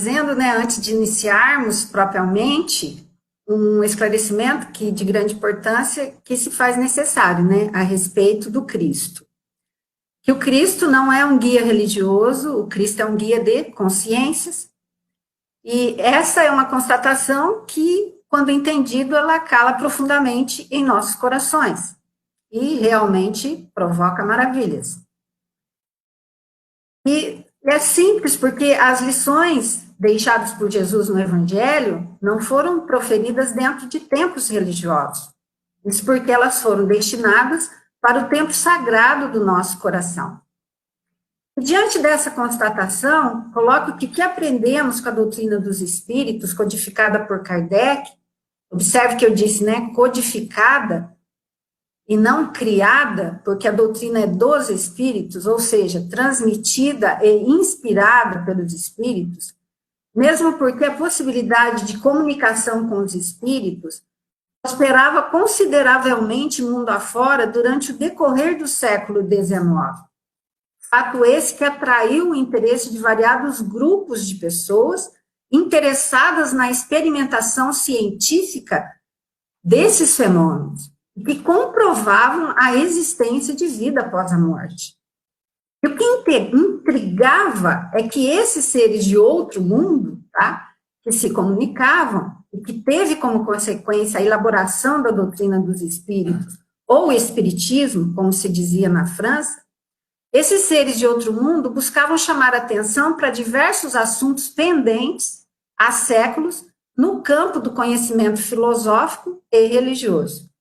dizendo, né, antes de iniciarmos propriamente, um esclarecimento de grande importância que se faz necessário, né, a respeito do Cristo. Que o Cristo não é um guia religioso, o Cristo é um guia de consciências, e essa é uma constatação que, quando entendido, ela cala profundamente em nossos corações, e realmente provoca maravilhas. E é simples, porque as lições deixadas por Jesus no Evangelho não foram proferidas dentro de templos religiosos. Isso porque elas foram destinadas para o tempo sagrado do nosso coração. E diante dessa constatação, coloco que o que aprendemos com a doutrina dos espíritos, codificada por Kardec, observe que eu disse, né, codificada, e não criada, porque a doutrina é dos espíritos, ou seja, transmitida e inspirada pelos espíritos, mesmo porque a possibilidade de comunicação com os espíritos prosperava consideravelmente mundo afora durante o decorrer do século XIX. Fato esse que atraiu o interesse de variados grupos de pessoas interessadas na experimentação científica desses fenômenos, que comprovavam a existência de vida após a morte. E o que intrigava é que esses seres de outro mundo, tá, que se comunicavam, e que teve como consequência a elaboração da doutrina dos espíritos, ou espiritismo, como se dizia na França, esses seres de outro mundo buscavam chamar atenção para diversos assuntos pendentes há séculos no campo do conhecimento filosófico e religioso.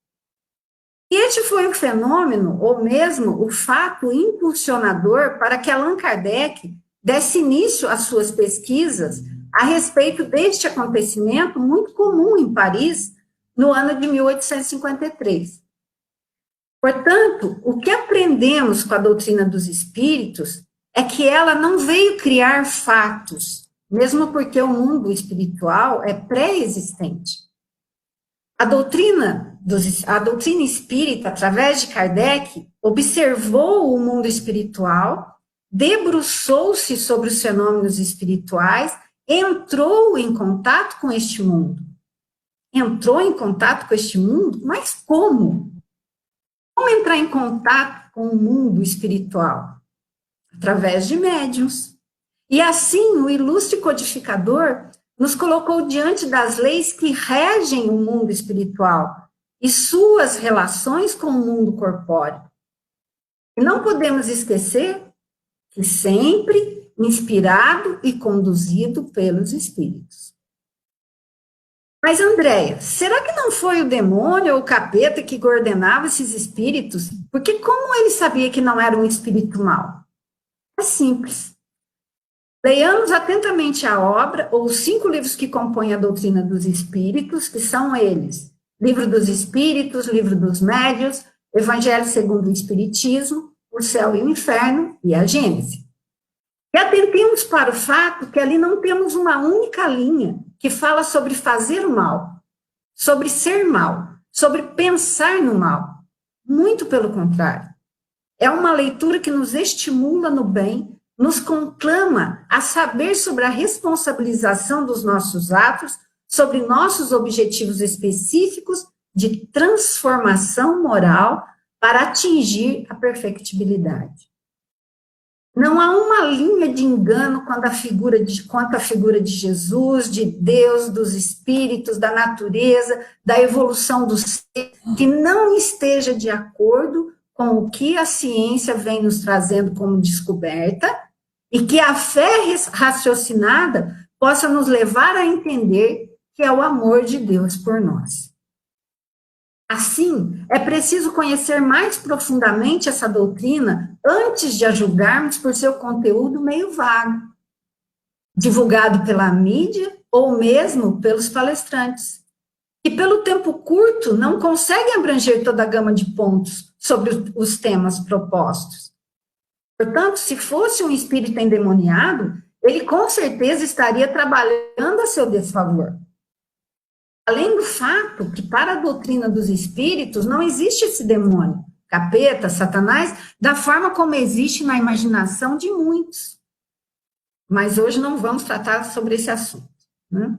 E este foi o fenômeno, ou mesmo o fato impulsionador para que Allan Kardec desse início às suas pesquisas a respeito deste acontecimento muito comum em Paris, no ano de 1853. Portanto, o que aprendemos com a doutrina dos espíritos é que ela não veio criar fatos, mesmo porque o mundo espiritual é pré-existente. A doutrina espírita, através de Kardec, observou o mundo espiritual, debruçou-se sobre os fenômenos espirituais, entrou em contato com este mundo. Entrou em contato com este mundo? Mas como? Como entrar em contato com o mundo espiritual? Através de médiuns. E assim, o ilustre codificador nos colocou diante das leis que regem o mundo espiritual e suas relações com o mundo corpóreo. E não podemos esquecer que sempre inspirado e conduzido pelos espíritos. Mas, Andréia, será que não foi o demônio ou o capeta que coordenava esses espíritos? Porque como ele sabia que não era um espírito mau? É simples. Leiamos atentamente a obra, ou os 5 livros que compõem a doutrina dos espíritos, que são eles: Livro dos Espíritos, Livro dos Médiuns, Evangelho segundo o Espiritismo, O Céu e o Inferno e a Gênese. E atentemos para o fato que ali não temos uma única linha que fala sobre fazer o mal, sobre ser mal, sobre pensar no mal. Muito pelo contrário. É uma leitura que nos estimula no bem, nos conclama a saber sobre a responsabilização dos nossos atos, sobre nossos objetivos específicos de transformação moral para atingir a perfectibilidade. Não há uma linha de engano quanto à figura de Jesus, de Deus, dos espíritos, da natureza, da evolução do ser, que não esteja de acordo com o que a ciência vem nos trazendo como descoberta, e que a fé raciocinada possa nos levar a entender que é o amor de Deus por nós. Assim, é preciso conhecer mais profundamente essa doutrina antes de a julgarmos por seu conteúdo meio vago, divulgado pela mídia ou mesmo pelos palestrantes, que pelo tempo curto não conseguem abranger toda a gama de pontos sobre os temas propostos. Portanto, se fosse um espírito endemoniado, ele com certeza estaria trabalhando a seu desfavor. Além do fato que, para a doutrina dos espíritos, não existe esse demônio, capeta, Satanás, da forma como existe na imaginação de muitos. mas hoje não vamos tratar sobre esse assunto, né?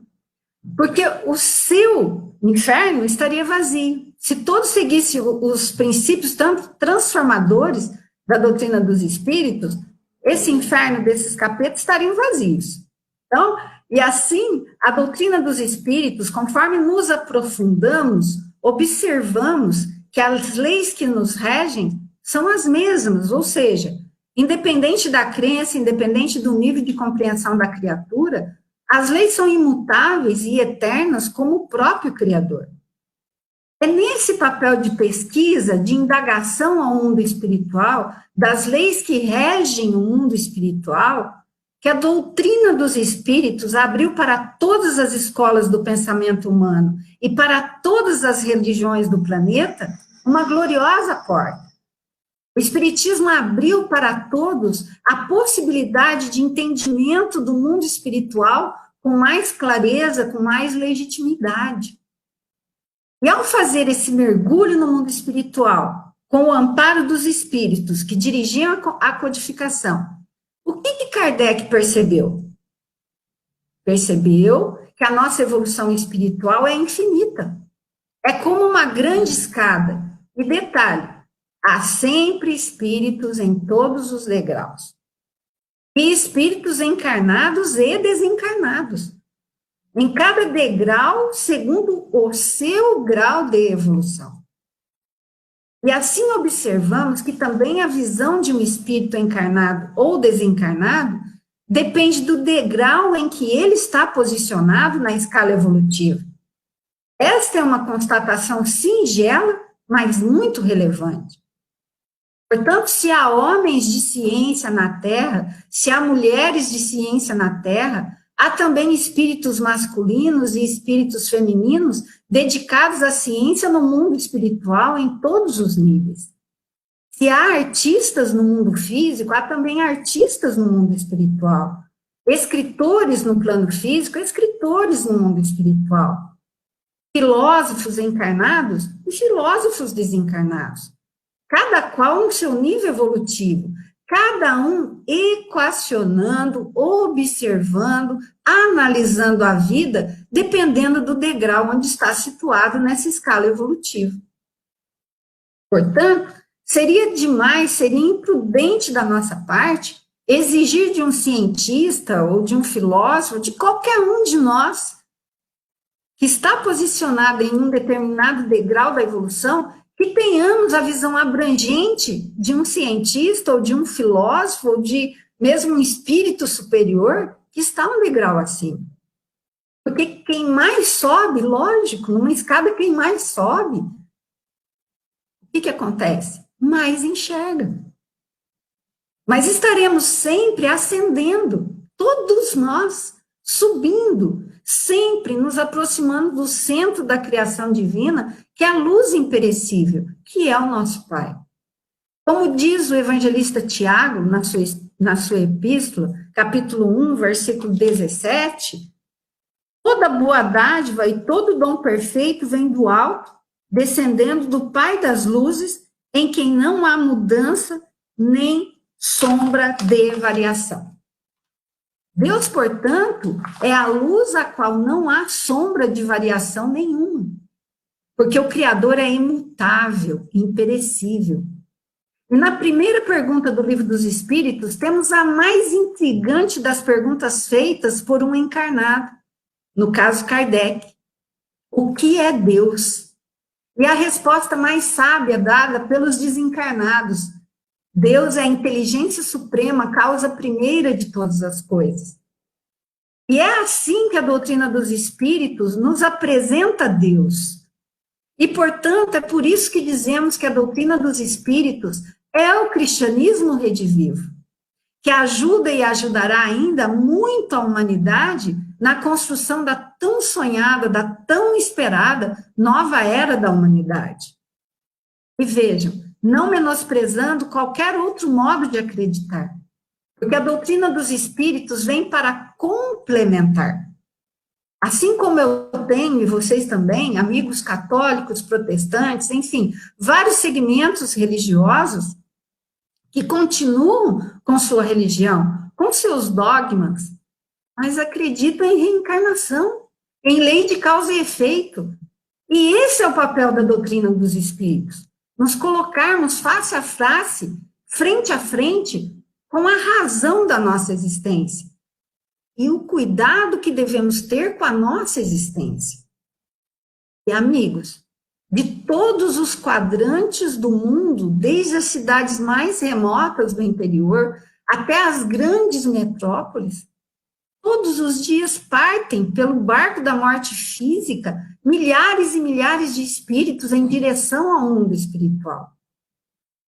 Porque o seu inferno estaria vazio. Se todos seguissem os princípios transformadores da doutrina dos espíritos, esse inferno desses capetas estariam vazios. Então, e assim, a doutrina dos espíritos, conforme nos aprofundamos, observamos que as leis que nos regem são as mesmas, ou seja, independente da crença, independente do nível de compreensão da criatura, as leis são imutáveis e eternas como o próprio Criador. É nesse papel de pesquisa, de indagação ao mundo espiritual, das leis que regem o mundo espiritual, que a doutrina dos espíritos abriu para todas as escolas do pensamento humano e para todas as religiões do planeta uma gloriosa porta. O espiritismo abriu para todos a possibilidade de entendimento do mundo espiritual com mais clareza, com mais legitimidade. E ao fazer esse mergulho no mundo espiritual, com o amparo dos espíritos que dirigiam a codificação, o que Kardec percebeu? Percebeu que a nossa evolução espiritual é infinita. É como uma grande escada. E detalhe, há sempre espíritos em todos os degraus. E espíritos encarnados e desencarnados. Em cada degrau, segundo o seu grau de evolução. E assim observamos que também a visão de um espírito encarnado ou desencarnado depende do degrau em que ele está posicionado na escala evolutiva. Esta é uma constatação singela, mas muito relevante. Portanto, se há homens de ciência na Terra, se há mulheres de ciência na Terra, há também espíritos masculinos e espíritos femininos dedicados à ciência no mundo espiritual em todos os níveis. Se há artistas no mundo físico, há também artistas no mundo espiritual. Escritores no plano físico, escritores no mundo espiritual. Filósofos encarnados e filósofos desencarnados. Cada qual no seu nível evolutivo. Cada um equacionando, observando, analisando a vida, dependendo do degrau onde está situado nessa escala evolutiva. Portanto, seria demais, seria imprudente da nossa parte exigir de um cientista ou de um filósofo, de qualquer um de nós, que está posicionado em um determinado degrau da evolução, que tenhamos a visão abrangente de um cientista, ou de um filósofo, ou de mesmo um espírito superior, que está um degrau acima. Porque quem mais sobe, lógico, numa escada quem mais sobe, o que acontece? Mais enxerga. Mas estaremos sempre ascendendo, todos nós, subindo, sempre nos aproximando do centro da criação divina, que é a luz imperecível, que é o nosso Pai. Como diz o evangelista Tiago, na sua epístola, capítulo 1, versículo 17, toda boa dádiva e todo dom perfeito vem do alto, descendendo do Pai das luzes, em quem não há mudança nem sombra de variação. Deus, portanto, é a luz a qual não há sombra de variação nenhuma, porque o Criador é imutável, imperecível. E na primeira pergunta do Livro dos Espíritos, temos a mais intrigante das perguntas feitas por um encarnado, no caso Kardec. O que é Deus? E a resposta mais sábia dada pelos desencarnados: Deus é a inteligência suprema, causa primeira de todas as coisas. E é assim que a doutrina dos espíritos nos apresenta Deus. E, portanto, é por isso que dizemos que a doutrina dos espíritos é o cristianismo redivivo, que ajuda e ajudará ainda muito a humanidade na construção da tão sonhada, da tão esperada nova era da humanidade. E vejam, não menosprezando qualquer outro modo de acreditar, porque a doutrina dos espíritos vem para complementar. Assim como eu tenho, e vocês também, amigos católicos, protestantes, enfim, vários segmentos religiosos que continuam com sua religião, com seus dogmas, mas acreditam em reencarnação, em lei de causa e efeito. E esse é o papel da doutrina dos espíritos, nos colocarmos face a face, frente a frente, com a razão da nossa existência e o cuidado que devemos ter com a nossa existência. E, amigos, de todos os quadrantes do mundo, desde as cidades mais remotas do interior até as grandes metrópoles, todos os dias partem pelo barco da morte física milhares e milhares de espíritos em direção ao mundo espiritual.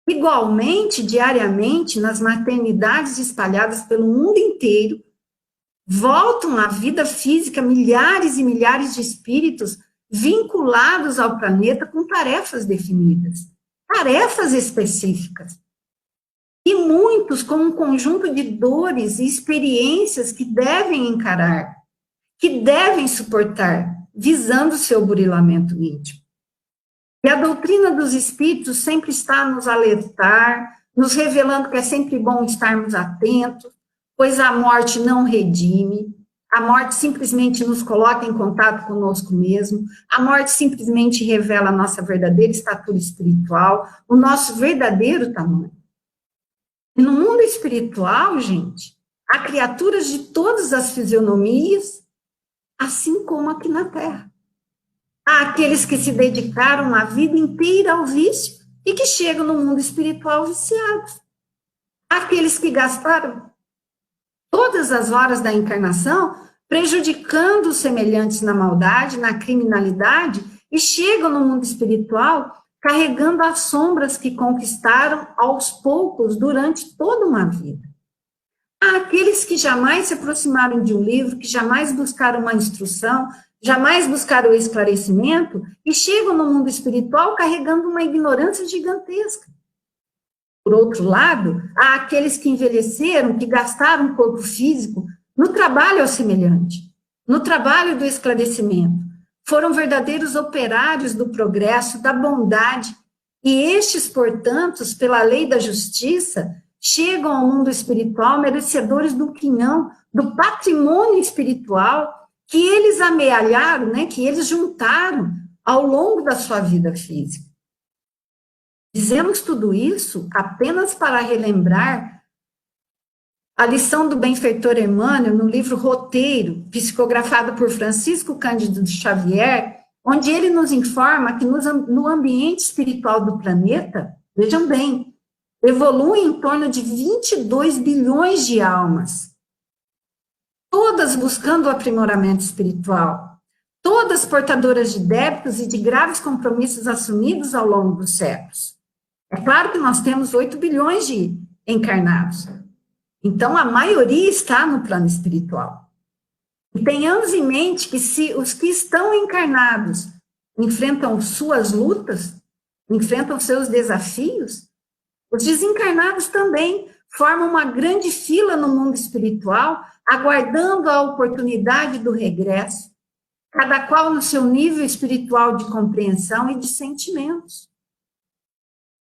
Igualmente, diariamente, nas maternidades espalhadas pelo mundo inteiro, voltam à vida física milhares e milhares de espíritos vinculados ao planeta com tarefas definidas, tarefas específicas. E muitos com um conjunto de dores e experiências que devem encarar, que devem suportar, visando seu burilamento íntimo. E a doutrina dos espíritos sempre está a nos alertar, nos revelando que é sempre bom estarmos atentos, pois a morte não redime, a morte simplesmente nos coloca em contato conosco mesmo, a morte simplesmente revela a nossa verdadeira estatura espiritual, o nosso verdadeiro tamanho. E no mundo espiritual, gente, há criaturas de todas as fisionomias, assim como aqui na Terra. Há aqueles que se dedicaram a vida inteira ao vício e que chegam no mundo espiritual viciados. Há aqueles que gastaram todas as horas da encarnação prejudicando os semelhantes na maldade, na criminalidade, e chegam no mundo espiritual carregando as sombras que conquistaram aos poucos durante toda uma vida. Há aqueles que jamais se aproximaram de um livro, que jamais buscaram uma instrução, jamais buscaram o esclarecimento, e chegam no mundo espiritual carregando uma ignorância gigantesca. Por outro lado, há aqueles que envelheceram, que gastaram o corpo físico no trabalho ao semelhante, no trabalho do esclarecimento. Foram verdadeiros operários do progresso, da bondade, e estes, portanto, pela lei da justiça, chegam ao mundo espiritual merecedores do quinhão, do patrimônio espiritual que eles amealharam, né, que eles juntaram ao longo da sua vida física. Dizemos tudo isso apenas para relembrar a lição do benfeitor Emmanuel no livro Roteiro, psicografado por Francisco Cândido Xavier, onde ele nos informa que no ambiente espiritual do planeta, vejam bem, evoluem em torno de 22 bilhões de almas, todas buscando o aprimoramento espiritual, todas portadoras de débitos e de graves compromissos assumidos ao longo dos séculos. É claro que nós temos 8 bilhões de encarnados. Então, a maioria está no plano espiritual. E tenhamos em mente que se os que estão encarnados enfrentam suas lutas, enfrentam seus desafios, os desencarnados também formam uma grande fila no mundo espiritual, aguardando a oportunidade do regresso, cada qual no seu nível espiritual de compreensão e de sentimentos.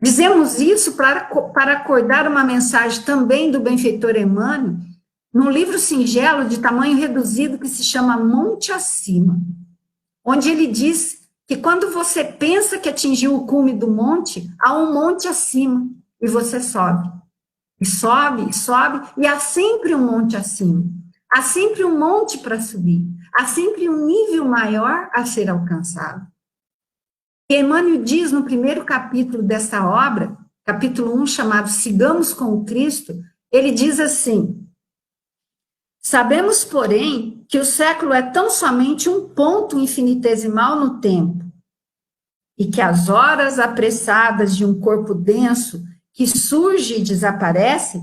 Dizemos isso para acordar uma mensagem também do benfeitor Emmanuel, num livro singelo de tamanho reduzido que se chama Monte Acima, onde ele diz que quando você pensa que atingiu o cume do monte, há um monte acima, e você sobe. E sobe, e sobe, e há sempre um monte acima. Há sempre um monte para subir. Há sempre um nível maior a ser alcançado. E Emmanuel diz no primeiro capítulo dessa obra, capítulo 1, chamado Sigamos com o Cristo, ele diz assim: sabemos, porém, que o século é tão somente um ponto infinitesimal no tempo, e que as horas apressadas de um corpo denso que surge e desaparece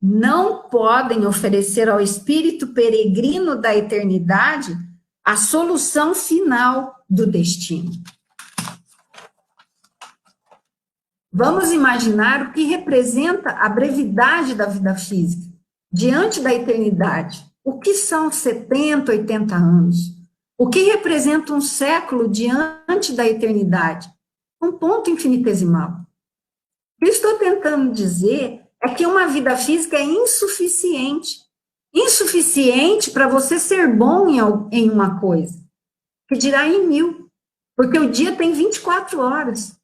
não podem oferecer ao espírito peregrino da eternidade a solução final do destino. Vamos imaginar o que representa a brevidade da vida física diante da eternidade. O que são 70, 80 anos? O que representa um século diante da eternidade? Um ponto infinitesimal. O que eu estou tentando dizer é que uma vida física é insuficiente. Insuficiente para você ser bom em uma coisa, que dirá em 1000, porque o dia tem 24 horas.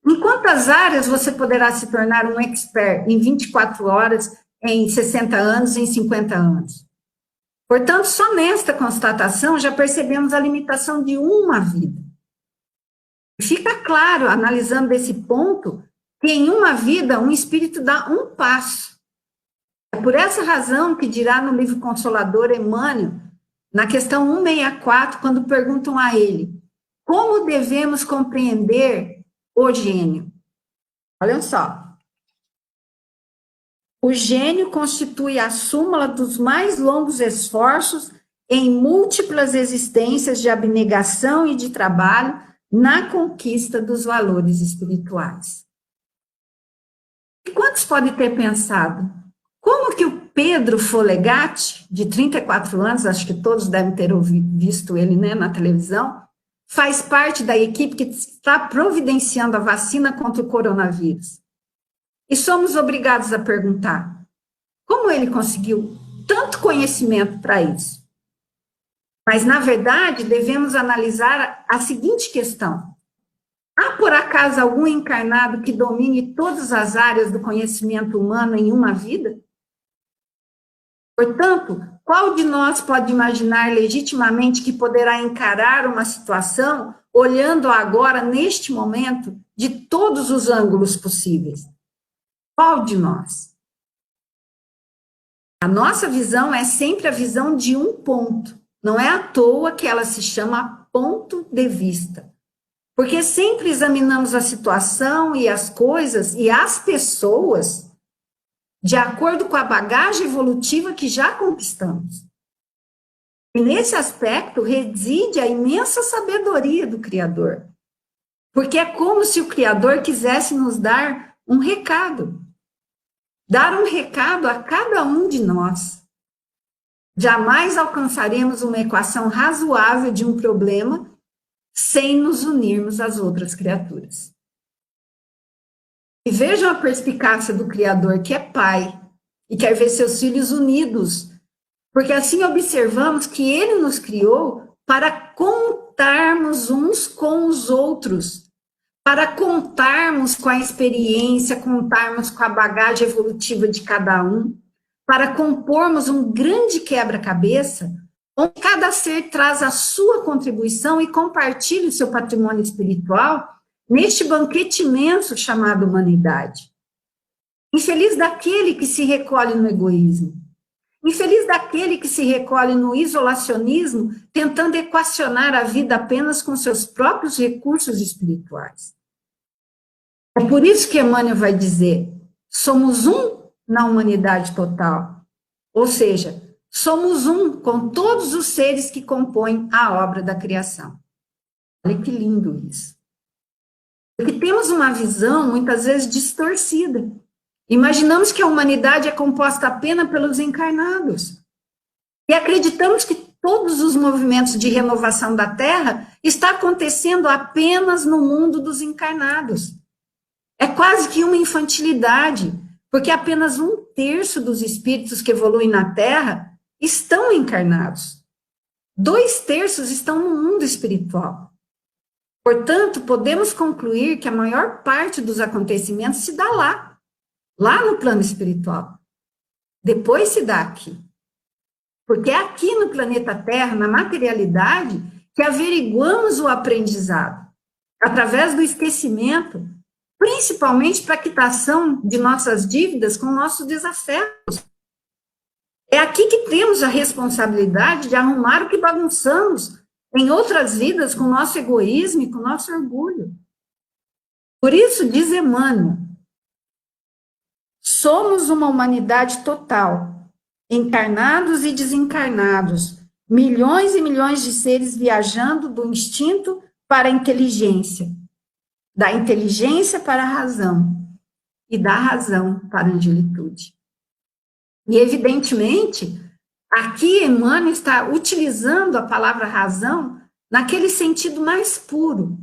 Em quantas áreas você poderá se tornar um expert em 24 horas, em 60 anos, em 50 anos? Portanto, só nesta constatação já percebemos a limitação de uma vida. Fica claro, analisando esse ponto, que em uma vida um espírito dá um passo. É por essa razão que dirá no livro Consolador Emmanuel, na questão 164, quando perguntam a ele, como devemos compreender o gênio? Olhem só. O gênio constitui a súmula dos mais longos esforços em múltiplas existências de abnegação e de trabalho na conquista dos valores espirituais. E quantos podem ter pensado, como que o Pedro Folegatti, de 34 anos, acho que todos devem ter visto ele, né, na televisão, faz parte da equipe que está providenciando a vacina contra o coronavírus? E somos obrigados a perguntar, como ele conseguiu tanto conhecimento para isso? Mas, na verdade, devemos analisar a seguinte questão. Há, por acaso, algum encarnado que domine todas as áreas do conhecimento humano em uma vida? Portanto, qual de nós pode imaginar legitimamente que poderá encarar uma situação olhando agora, neste momento, de todos os ângulos possíveis? Qual de nós? A nossa visão é sempre a visão de um ponto. Não é à toa que ela se chama ponto de vista. Porque sempre examinamos a situação e as coisas e as pessoas de acordo com a bagagem evolutiva que já conquistamos. E nesse aspecto reside a imensa sabedoria do Criador. Porque é como se o Criador quisesse nos dar um recado. Dar um recado a cada um de nós. Jamais alcançaremos uma equação razoável de um problema sem nos unirmos às outras criaturas. E vejam a perspicácia do Criador, que é Pai, e quer ver seus filhos unidos, porque assim observamos que Ele nos criou para contarmos uns com os outros, para contarmos com a experiência, contarmos com a bagagem evolutiva de cada um, para compormos um grande quebra-cabeça, onde cada ser traz a sua contribuição e compartilha o seu patrimônio espiritual neste banquete imenso chamado humanidade. Infeliz daquele que se recolhe no egoísmo. Infeliz daquele que se recolhe no isolacionismo, tentando equacionar a vida apenas com seus próprios recursos espirituais. É por isso que Emmanuel vai dizer, somos um na humanidade total. Ou seja, somos um com todos os seres que compõem a obra da criação. Olha que lindo isso. Porque temos uma visão, muitas vezes, distorcida. Imaginamos que a humanidade é composta apenas pelos encarnados. E acreditamos que todos os movimentos de renovação da Terra estão acontecendo apenas no mundo dos encarnados. É quase que uma infantilidade, porque apenas 1/3 dos espíritos que evoluem na Terra estão encarnados. 2/3 estão no mundo espiritual. Portanto, podemos concluir que a maior parte dos acontecimentos se dá lá no plano espiritual. Depois se dá aqui. Porque é aqui no planeta Terra, na materialidade, que averiguamos o aprendizado, através do esquecimento, principalmente para a quitação de nossas dívidas com nossos desafetos. É aqui que temos a responsabilidade de arrumar o que bagunçamos em outras vidas com nosso egoísmo e com nosso orgulho. Por isso, diz Emmanuel, somos uma humanidade total, encarnados e desencarnados, milhões e milhões de seres viajando do instinto para a inteligência, da inteligência para a razão e da razão para a angelitude. E, evidentemente, aqui Emmanuel está utilizando a palavra razão naquele sentido mais puro,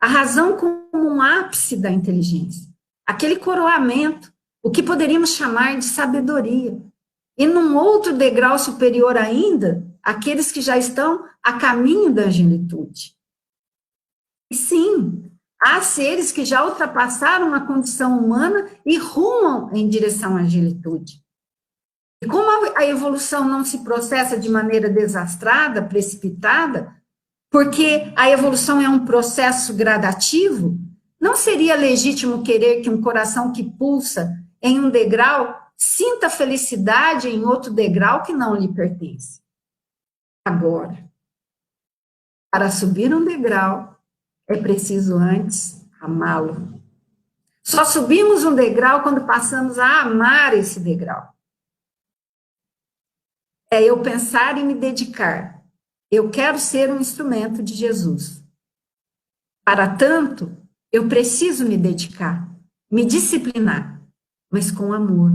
a razão como um ápice da inteligência, aquele coroamento, o que poderíamos chamar de sabedoria. E num outro degrau superior ainda, aqueles que já estão a caminho da angelitude. E sim, há seres que já ultrapassaram a condição humana e rumam em direção à angelitude. E como a evolução não se processa de maneira desastrada, precipitada, porque a evolução é um processo gradativo, não seria legítimo querer que um coração que pulsa em um degrau sinta felicidade em outro degrau que não lhe pertence. Agora, para subir um degrau, é preciso antes amá-lo. Só subimos um degrau quando passamos a amar esse degrau. É eu pensar e me dedicar. Eu quero ser um instrumento de Jesus. Para tanto, eu preciso me dedicar, me disciplinar, mas com amor.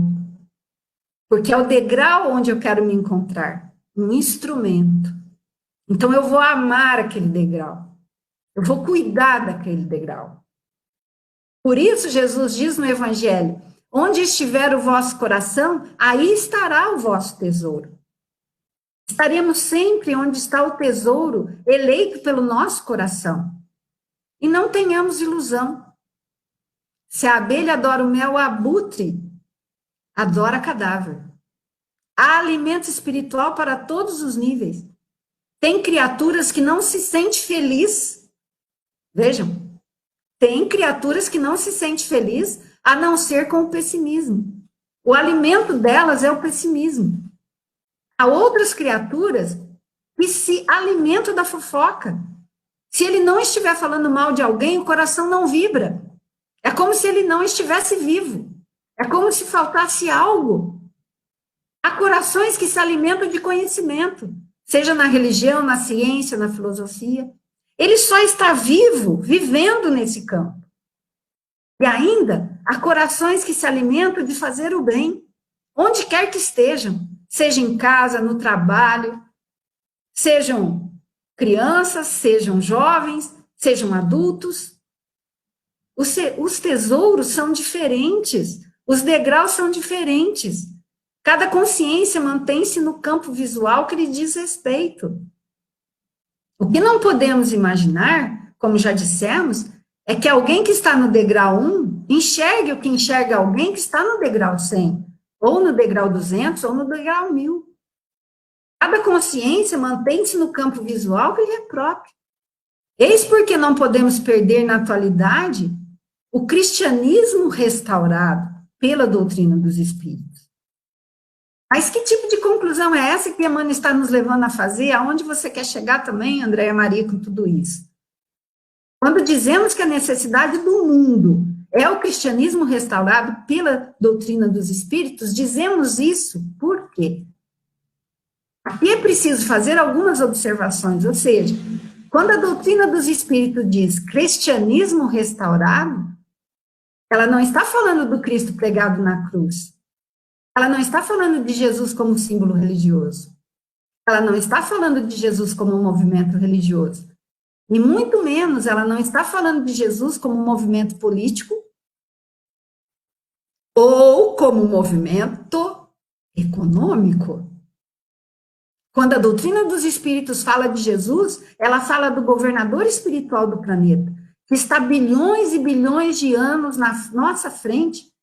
Porque é o degrau onde eu quero me encontrar, um instrumento. Então eu vou amar aquele degrau. Eu vou cuidar daquele degrau. Por isso Jesus diz no Evangelho, onde estiver o vosso coração, aí estará o vosso tesouro. Estaremos sempre onde está o tesouro eleito pelo nosso coração. E não tenhamos ilusão. Se a abelha adora o mel, o abutre adora cadáver. Há alimento espiritual para todos os níveis. Tem criaturas que não se sentem felizes. Vejam, tem criaturas que não se sentem felizes a não ser com o pessimismo. O alimento delas é o pessimismo. Há outras criaturas que se alimentam da fofoca. Se ele não estiver falando mal de alguém, o coração não vibra. É como se ele não estivesse vivo. É como se faltasse algo. Há corações que se alimentam de conhecimento, seja na religião, na ciência, na filosofia. Ele só está vivo, vivendo nesse campo. E ainda, há corações que se alimentam de fazer o bem, onde quer que estejam, seja em casa, no trabalho, sejam crianças, sejam jovens, sejam adultos. Os tesouros são diferentes, os degraus são diferentes. Cada consciência mantém-se no campo visual que lhe diz respeito. O que não podemos imaginar, como já dissemos, é que alguém que está no degrau 1 enxergue o que enxerga alguém que está no degrau 100, ou no degrau 200, ou no degrau 1000. Cada consciência mantém-se no campo visual que lhe é próprio. Eis porque não podemos perder na atualidade o cristianismo restaurado pela doutrina dos espíritos. Mas que tipo de conclusão é essa que Emmanuel está nos levando a fazer? Aonde você quer chegar também, Andréia Maria, com tudo isso? Quando dizemos que a necessidade do mundo é o cristianismo restaurado pela doutrina dos espíritos, dizemos isso por quê? Aqui é preciso fazer algumas observações, ou seja, quando a doutrina dos espíritos diz cristianismo restaurado, ela não está falando do Cristo pregado na cruz. Ela não está falando de Jesus como símbolo religioso. Ela não está falando de Jesus como um movimento religioso. E muito menos ela não está falando de Jesus como um movimento político ou como um movimento econômico. Quando a doutrina dos espíritos fala de Jesus, ela fala do governador espiritual do planeta, que está bilhões e bilhões de anos na nossa frente.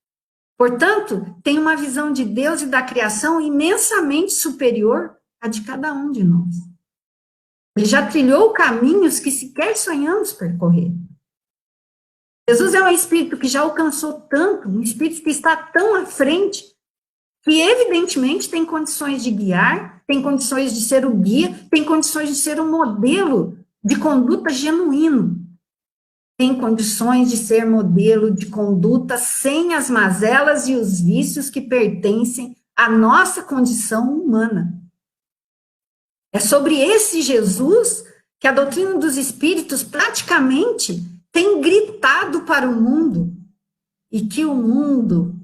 Portanto, tem uma visão de Deus e da criação imensamente superior à de cada um de nós. Ele já trilhou caminhos que sequer sonhamos percorrer. Jesus é um espírito que já alcançou tanto, um espírito que está tão à frente, que evidentemente tem condições de guiar, tem condições de ser o guia, tem condições de ser um modelo de conduta genuíno. Tem condições de ser modelo de conduta sem as mazelas e os vícios que pertencem à nossa condição humana. É sobre esse Jesus que a doutrina dos espíritos praticamente tem gritado para o mundo, e que o mundo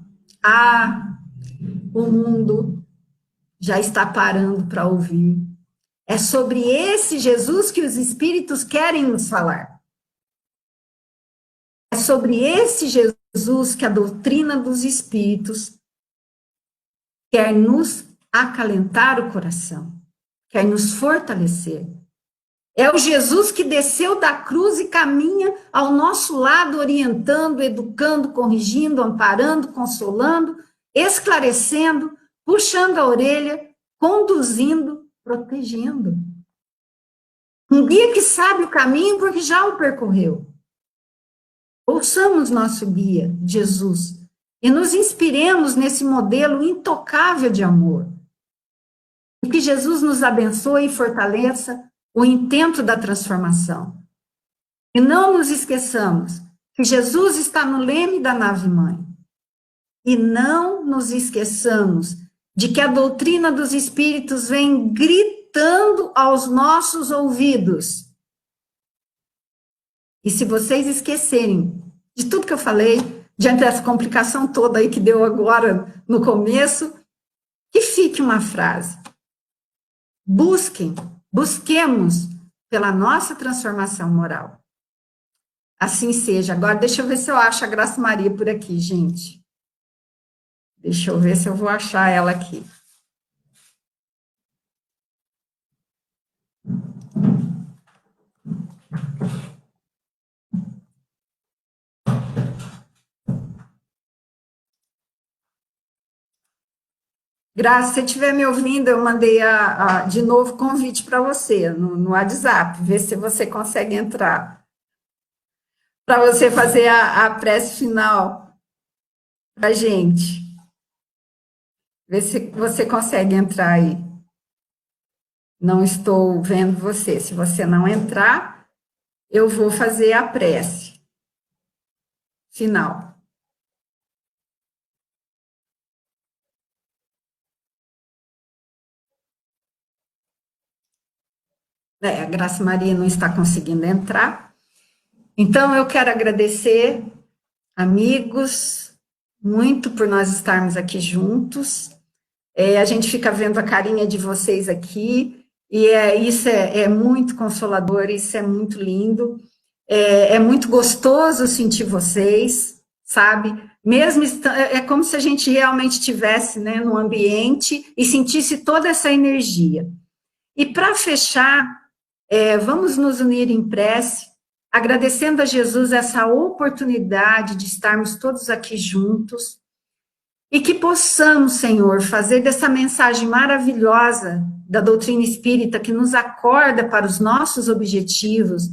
já está parando para ouvir. É sobre esse Jesus que os espíritos querem nos falar. É sobre esse Jesus que a doutrina dos Espíritos quer nos acalentar o coração, quer nos fortalecer. É o Jesus que desceu da cruz e caminha ao nosso lado, orientando, educando, corrigindo, amparando, consolando, esclarecendo, puxando a orelha, conduzindo, protegendo. Um guia que sabe o caminho porque já o percorreu. Ouçamos nosso guia, Jesus, e nos inspiremos nesse modelo intocável de amor. E que Jesus nos abençoe e fortaleça o intento da transformação. E não nos esqueçamos que Jesus está no leme da nave-mãe. E não nos esqueçamos de que a doutrina dos Espíritos vem gritando aos nossos ouvidos. E se vocês esquecerem de tudo que eu falei, diante dessa complicação toda aí que deu agora no começo, que fique uma frase. Busquemos pela nossa transformação moral. Assim seja. Agora, deixa eu ver se eu acho a Graça Maria por aqui, gente. Deixa eu ver se eu vou achar ela aqui. Graça, se você estiver me ouvindo, eu mandei de novo convite para você no WhatsApp, ver se você consegue entrar. Para você fazer a prece final para a gente. Ver se você consegue entrar aí. Não estou vendo você. Se você não entrar, eu vou fazer a prece final. A Graça Maria não está conseguindo entrar. Então, eu quero agradecer, amigos, muito por nós estarmos aqui juntos. A gente fica vendo a carinha de vocês aqui, e isso é muito consolador, isso é muito lindo. É muito gostoso sentir vocês, sabe? Mesmo é como se a gente realmente estivesse, né, no ambiente e sentisse toda essa energia. E para fechar, vamos nos unir em prece, agradecendo a Jesus essa oportunidade de estarmos todos aqui juntos, e que possamos, Senhor, fazer dessa mensagem maravilhosa da doutrina espírita, que nos acorda para os nossos objetivos,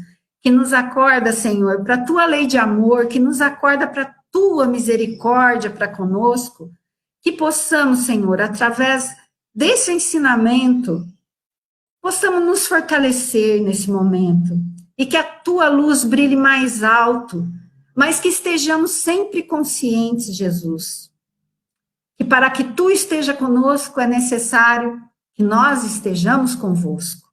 que nos acorda, Senhor, para a tua lei de amor, que nos acorda para a tua misericórdia para conosco, que possamos, Senhor, através desse ensinamento, possamos nos fortalecer nesse momento, e que a tua luz brilhe mais alto, mas que estejamos sempre conscientes, Jesus, que para que tu esteja conosco é necessário que nós estejamos convosco,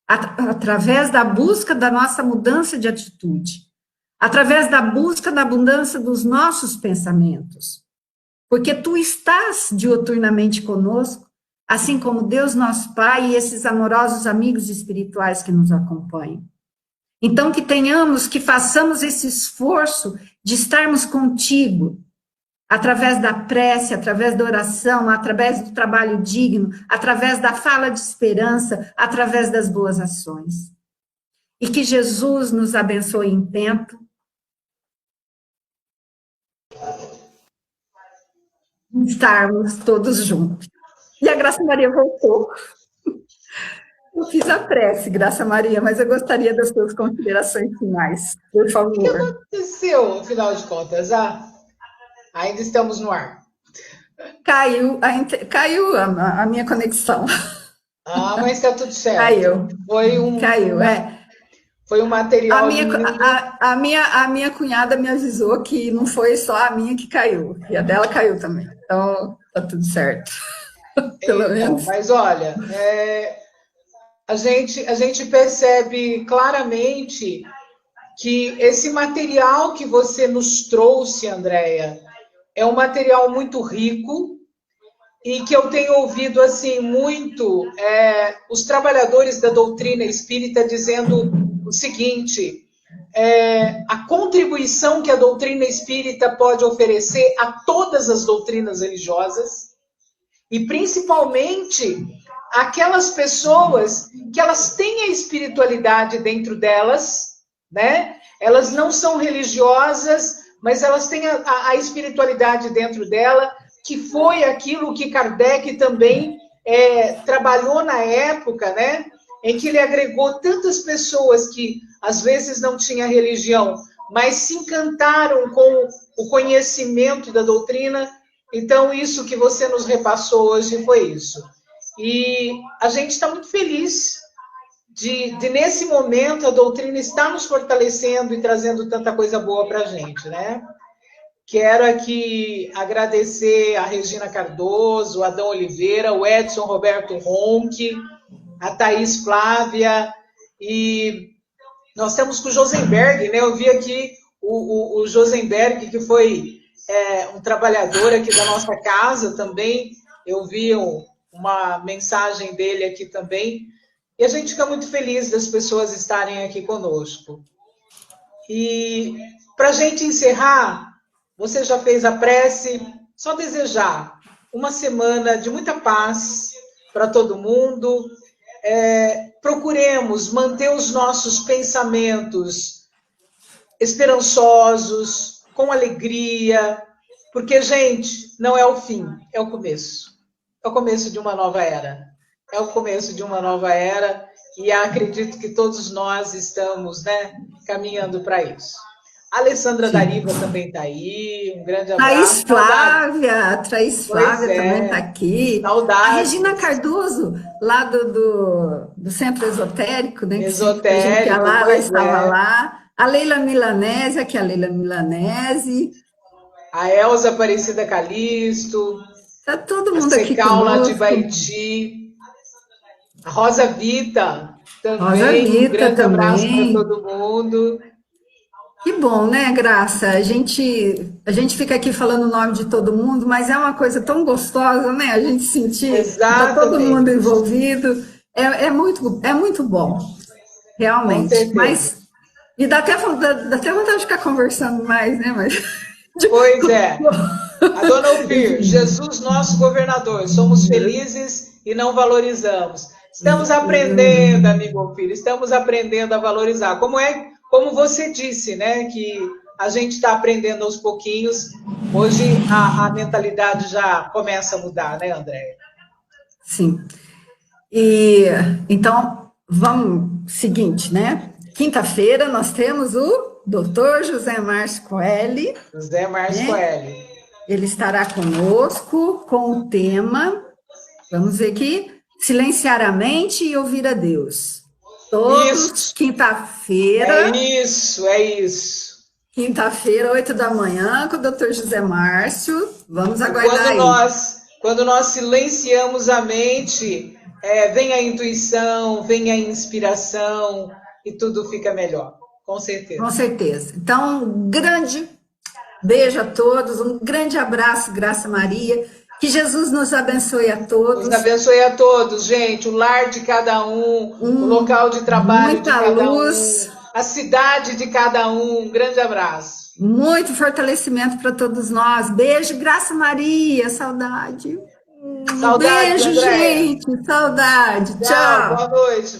através da busca da nossa mudança de atitude, através da busca da abundância dos nossos pensamentos, porque tu estás diuturnamente conosco, assim como Deus nosso Pai e esses amorosos amigos espirituais que nos acompanham. Então, que façamos esse esforço de estarmos contigo, através da prece, através da oração, através do trabalho digno, através da fala de esperança, através das boas ações. E que Jesus nos abençoe em tempo. Estarmos todos juntos. E a Graça Maria voltou. Eu fiz a prece, Graça Maria, mas eu gostaria das suas considerações finais, por favor. O que aconteceu, afinal de contas? Ainda estamos no ar. Caiu a minha conexão. Mas está tudo certo. Caiu. Caiu. Foi um material... A minha cunhada me avisou que não foi só a minha que caiu, e a dela caiu também. Então, tá tudo certo. Pelo menos. Mas olha, a gente percebe claramente que esse material que você nos trouxe, Andréia, é um material muito rico e que eu tenho ouvido assim muito os trabalhadores da doutrina espírita dizendo o seguinte: a contribuição que a doutrina espírita pode oferecer a todas as doutrinas religiosas, e principalmente aquelas pessoas que elas têm a espiritualidade dentro delas, né? Elas não são religiosas, mas elas têm a espiritualidade dentro dela, que foi aquilo que Kardec também trabalhou na época, né? Em que ele agregou tantas pessoas que às vezes não tinham religião, mas se encantaram com o conhecimento da doutrina. Então, isso que você nos repassou hoje foi isso. E a gente está muito feliz de nesse momento, a doutrina está nos fortalecendo e trazendo tanta coisa boa para a gente, né? Quero aqui agradecer a Regina Cardoso, o Adão Oliveira, o Edson Roberto Ronque, a Thaís Flávia, e nós temos com o Josenberg, né? Eu vi aqui o Josenberg, que foi um trabalhador aqui da nossa casa também. Eu vi uma mensagem dele aqui também. E a gente fica muito feliz das pessoas estarem aqui conosco. E para a gente encerrar, você já fez a prece, só desejar uma semana de muita paz para todo mundo. Procuremos manter os nossos pensamentos esperançosos, com alegria, porque, gente, não é o fim, é o começo. É o começo de uma nova era. É o começo de uma nova era, e acredito que todos nós estamos, né, caminhando para isso. A Alessandra Dariva também está aí, um grande abraço. Thaís Flávia também está aqui. Saudades. A Regina Cardoso, lá do Centro Esotérico, né? Esotérico, que ela estava lá. A Leila Milanese, aqui a Leila Milanese. A Elza Aparecida Calisto. Está todo mundo aqui conosco. A de Baiti. A Rosa Vita também. Um grande abraço para todo mundo. Que bom, né, Graça? A gente fica aqui falando o nome de todo mundo, mas é uma coisa tão gostosa, né? A gente sentir que está todo mundo envolvido. É muito bom, realmente. Mas, e dá até vontade de ficar conversando mais, né? Mas... Pois é. A dona Alfir, Jesus nosso governador, somos felizes e não valorizamos. Estamos aprendendo, amigo Alfir, estamos aprendendo a valorizar. Como você disse, né, que a gente está aprendendo aos pouquinhos. Hoje a mentalidade já começa a mudar, né, Andréia? Sim. E então, vamos, seguinte, né? Quinta-feira nós temos o Dr. José Márcio Coelho. José Márcio Coelho. Ele estará conosco com o tema, vamos ver aqui, silenciar a mente e ouvir a Deus. Todos, quinta-feira. É isso. Quinta-feira, 8 da manhã, com o Dr. José Márcio. Vamos aguardar quando nós silenciamos a mente, vem a intuição, vem a inspiração e tudo fica melhor. Com certeza. Com certeza. Então, um grande beijo a todos, um grande abraço, Graça Maria. Que Jesus nos abençoe a todos. Nos abençoe a todos, gente. O lar de cada um, o local de trabalho de cada luz, a cidade de cada um. Um grande abraço. Muito fortalecimento para todos nós. Beijo, Graça Maria. Saudade. Saudade, beijo, Andréia. gente. Saudade. Tchau. Boa noite.